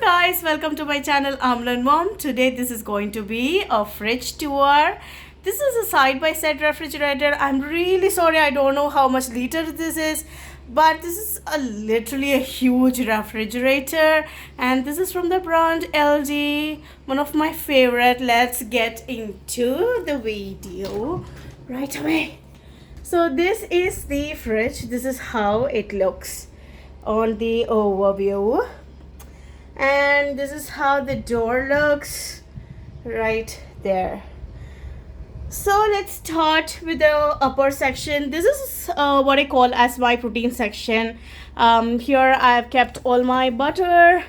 guys, welcome to my channel Amlan Mom. Today this is going to be a fridge tour. This is a side-by-side refrigerator. I'm really sorry, I don't know how much liter this is, but this is literally a huge refrigerator, and this is from the brand LG, one of my favorite. Let's get into the video right away. So this is the fridge. This is how it looks on the overview, and this is how the door looks right there. So let's start with the upper section. This is what I call as my protein section. Here I have kept all my butter,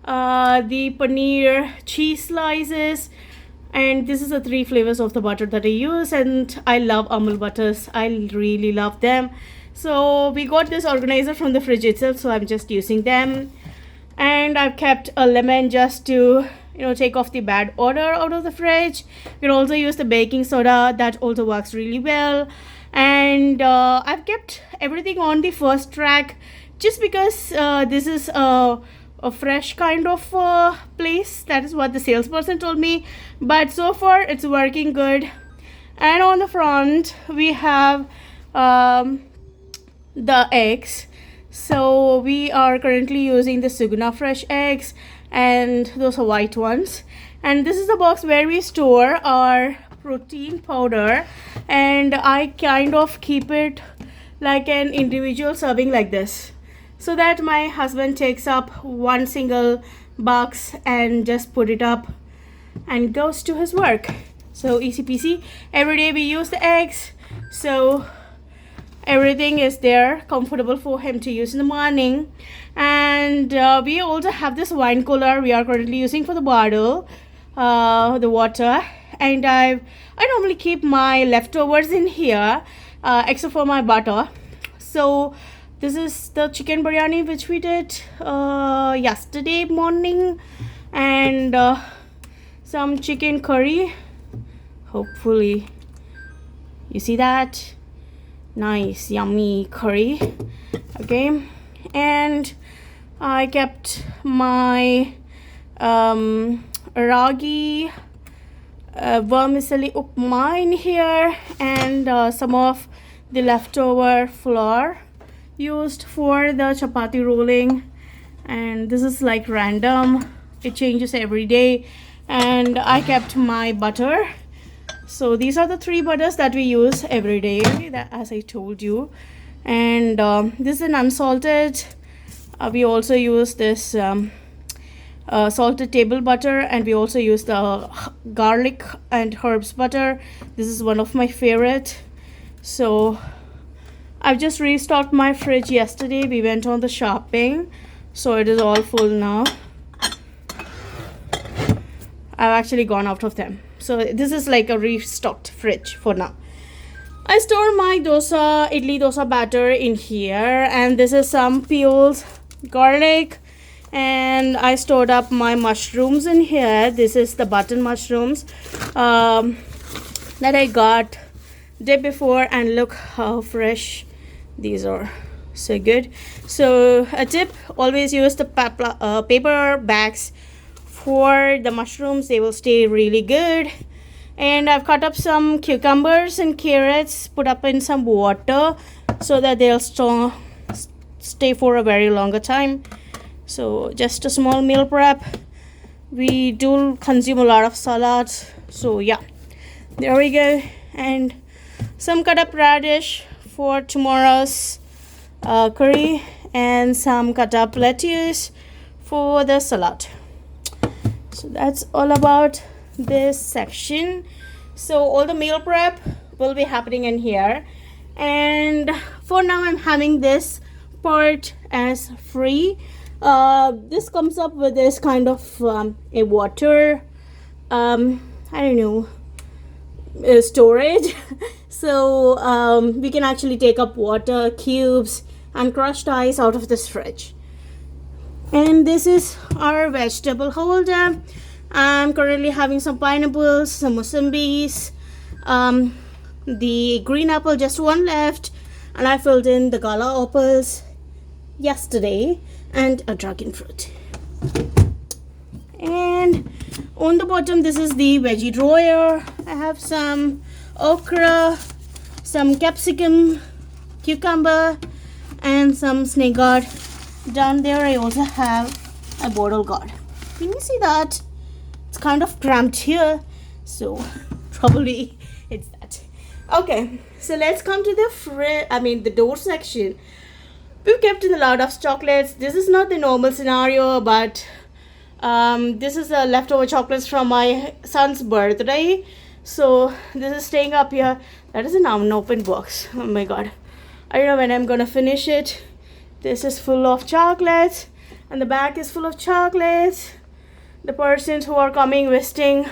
the paneer, cheese slices, and this is the 3 flavors of the butter that I use, and I love Amul butters. I really love them. So we got this organizer from the fridge itself, so I'm just using them. And I've kept a lemon just to take off the bad odor out of the fridge. You can also use the baking soda, that also works really well. And I've kept everything on the first rack just because this is a fresh kind of place. That is what the salesperson told me, but so far it's working good. And on the front we have the eggs. So we are currently using the Suguna fresh eggs, and those are white ones. And this is the box where we store our protein powder, and I kind of keep it like an individual serving like this, so that my husband takes up one single box and just put it up and goes to his work. So easy peasy. Every day we use the eggs, so everything is there comfortable for him to use in the morning. And we also have this wine cooler we are currently using for the bottle, the water. And I normally keep my leftovers in here, except for my butter. So this is the chicken biryani which we did yesterday morning, and some chicken curry. Hopefully you see that. Nice yummy curry. Okay, and I kept my ragi vermicelli upma in here, and some of the leftover flour used for the chapati rolling. And this is like random, it changes every day. And I kept my butter. So these are the 3 butters that we use every day, as I told you. And this is an unsalted. We also use this salted table butter, and we also use the garlic and herbs butter. This is one of my favorite. So I've just restocked my fridge yesterday. We went on the shopping, so it is all full now. I've actually gone out of them, so this is like a restocked fridge for now. I store my idli dosa batter in here, and this is some peeled garlic. And I stored up my mushrooms in here. This is the button mushrooms that I got day before, and look how fresh these are. So good. So a tip, always use the paper bags for the mushrooms. They will stay really good. And I've cut up some cucumbers and carrots, put up in some water so that they'll stay for a very longer time. So just a small meal prep. We do consume a lot of salads, so yeah, there we go. And some cut up radish for tomorrow's curry, and some cut up lettuce for the salad. So that's all about this section. So all the meal prep will be happening in here, and for now I'm having this part as free. This comes up with this kind of a water I don't know, storage. So we can actually take up water, cubes and crushed ice out of this fridge. And this is our vegetable holder. I'm currently having some pineapples, some musambis, the green apple, just one left, and I filled in the gala apples yesterday, and a dragon fruit. And on the bottom, this is the veggie drawer. I have some okra, some capsicum, cucumber, and some snake gourd. Down there I also have a bottle gourd. Can you see that? It's kind of cramped here, so probably it's that. Okay, so let's come to the door section. We've kept in a lot of chocolates. This is not the normal scenario, but this is a leftover chocolates from my son's birthday. So this is staying up here. That is an unopened box. Oh my god, I don't know when I'm gonna finish it. This is full of chocolates, and the back is full of chocolates. The persons who are coming visiting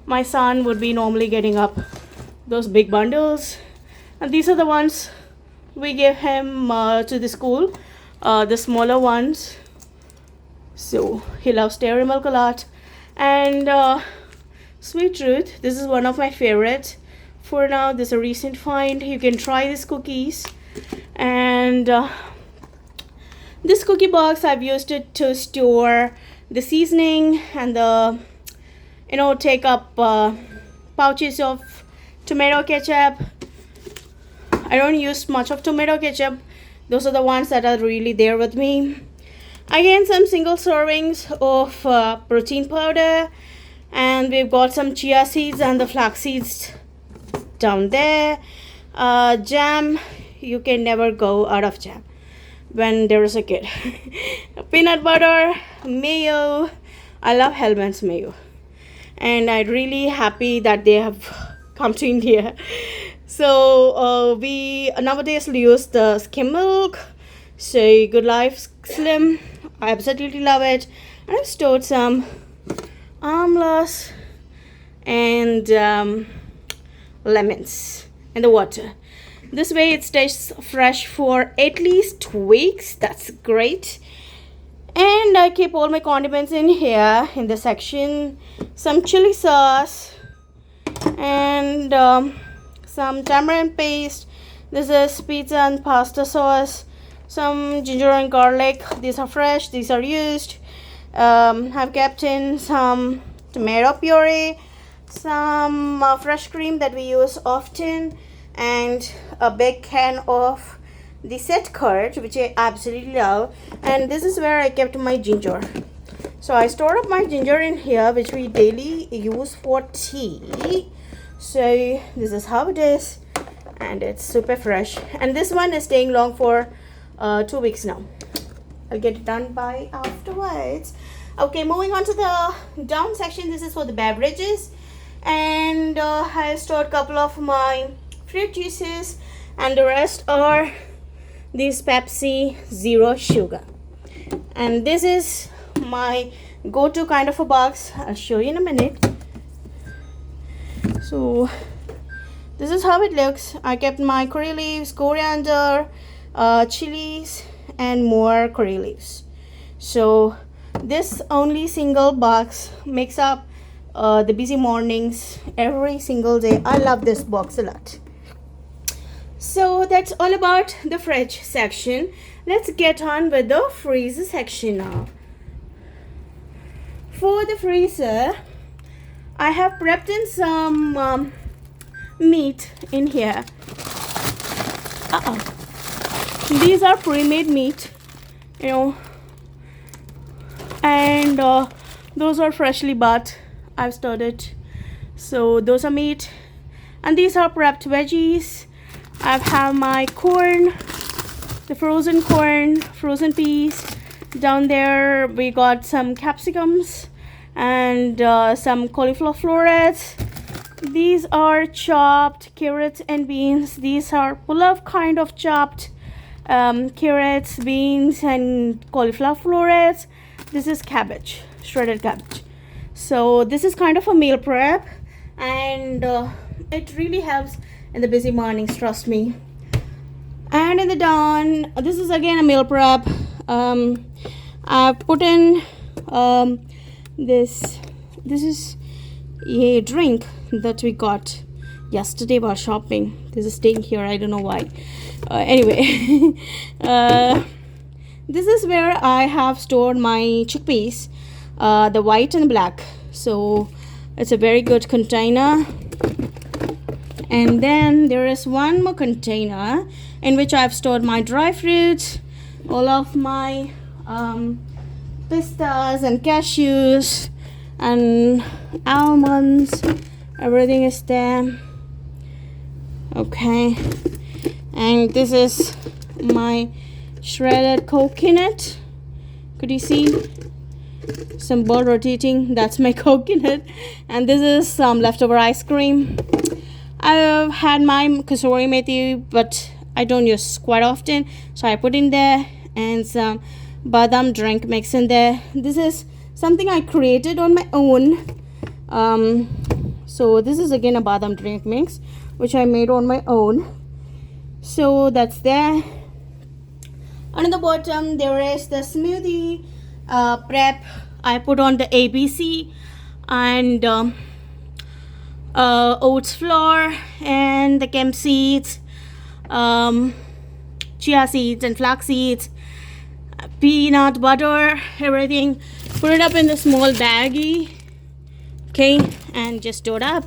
my son would be normally getting up those big bundles, and these are the ones we give him to the school, the smaller ones. So he loves dairy milk a lot. And Sweet Truth, this is one of my favorites. For now, this is a recent find. You can try these cookies. And this cookie box, I've used it to store the seasoning and the, take up pouches of tomato ketchup. I don't use much of tomato ketchup. Those are the ones that are really there with me. Again, some single servings of protein powder. And we've got some chia seeds and the flax seeds down there. Jam. You can never go out of jam when there is a kid. Peanut butter, mayo. I love Hellmann's mayo. And I'm really happy that they have come to India. So we nowadays use the skim milk. So Good Life Slim. I absolutely love it. And I've stored some amlas and lemons in the water. This way it stays fresh for at least 2 weeks. That's great. And I keep all my condiments in here in the section. Some chili sauce and some tamarind paste. This is pizza and pasta sauce. Some ginger and garlic. These are fresh. These are used. I've kept in some tomato puree, some fresh cream that we use often, and a big can of the set curd, which I absolutely love. And this is where I kept my ginger. So I stored up my ginger in here, which we daily use for tea. So this is how it is, and it's super fresh. And this one is staying long for 2 weeks now. I'll get it done by afterwards. Okay, moving on to the down section. This is for the beverages, and I stored a couple of my fruit juices, and the rest are these Pepsi Zero Sugar. And this is my go-to kind of a box. I'll show you in a minute. So this is how it looks. I kept my curry leaves, coriander, chilies, and more curry leaves. So this only single box makes up the busy mornings every single day. I love this box a lot. So that's all about the fridge section. Let's get on with the freezer section now. For the freezer, I have prepped in some meat in here. These are pre-made meat, and those are freshly bought. I've stored it. So those are meat, and these are prepped veggies. I have my corn, the frozen corn, frozen peas. Down there we got some capsicums and some cauliflower florets. These are chopped carrots and beans. These are pull-up kind of chopped carrots, beans, and cauliflower florets. This is cabbage, shredded cabbage. So this is kind of a meal prep, and it really helps in the busy mornings, trust me. And in the dawn, this is again a meal prep. I've put in this is a drink that we got yesterday while shopping. This is staying here, I don't know why. Anyway, this is where I have stored my chickpeas. the white and black. So it's a very good container. And then there is one more container in which I've stored my dry fruits, all of my pistas and cashews and almonds. Everything is there. Okay, and this is my shredded coconut. Could you see some bird rotating? That's my coconut. And this is some leftover ice cream. I've had my kasuri methi, but I don't use quite often, so I put in there, and some badam drink mix in there. This is something I created on my own. So this is again a badam drink mix which I made on my own. So that's there. And on the bottom there is the smoothie prep. I put on the ABC and oats flour and the hemp seeds, chia seeds and flax seeds, peanut butter, everything. Put it up in the small baggie, okay, and just do it up.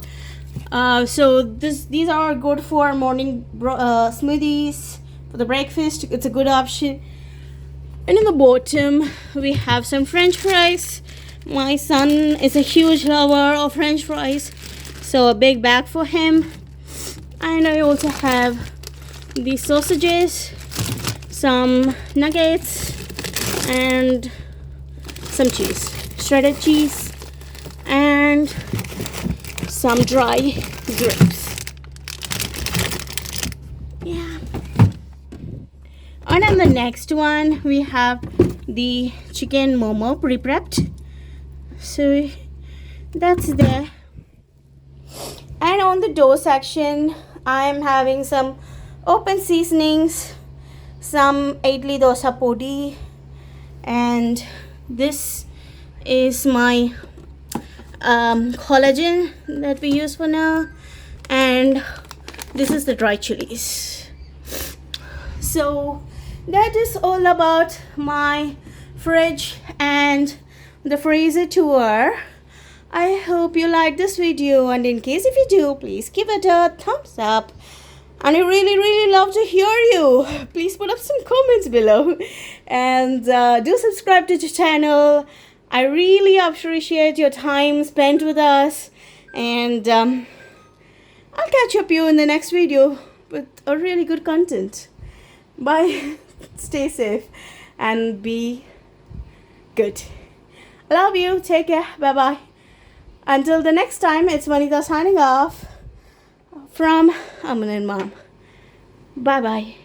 So these are good for morning smoothies, for the breakfast. It's a good option. And in the bottom we have some french fries. My son is a huge lover of french fries, so a big bag for him. And I also have these sausages, some nuggets, and some cheese, shredded cheese, and some dry grapes. Yeah. And on the next one we have the chicken momo pre-prepped, so that's there. And on the dough section I'm having some open seasonings, some idli dosa podi, and this is my collagen that we use for now, and this is the dry chilies. So that is all about my fridge and the freezer tour. I hope you like this video, and in case if you do, please give it a thumbs up. And I really love to hear you. Please put up some comments below, and do subscribe to the channel. I really appreciate your time spent with us, and I'll catch up you in the next video with a really good content. Bye. Stay safe and be good. Love you. Take care. Bye bye. Until the next time, it's Vanita signing off from Aman and Mom. Bye bye.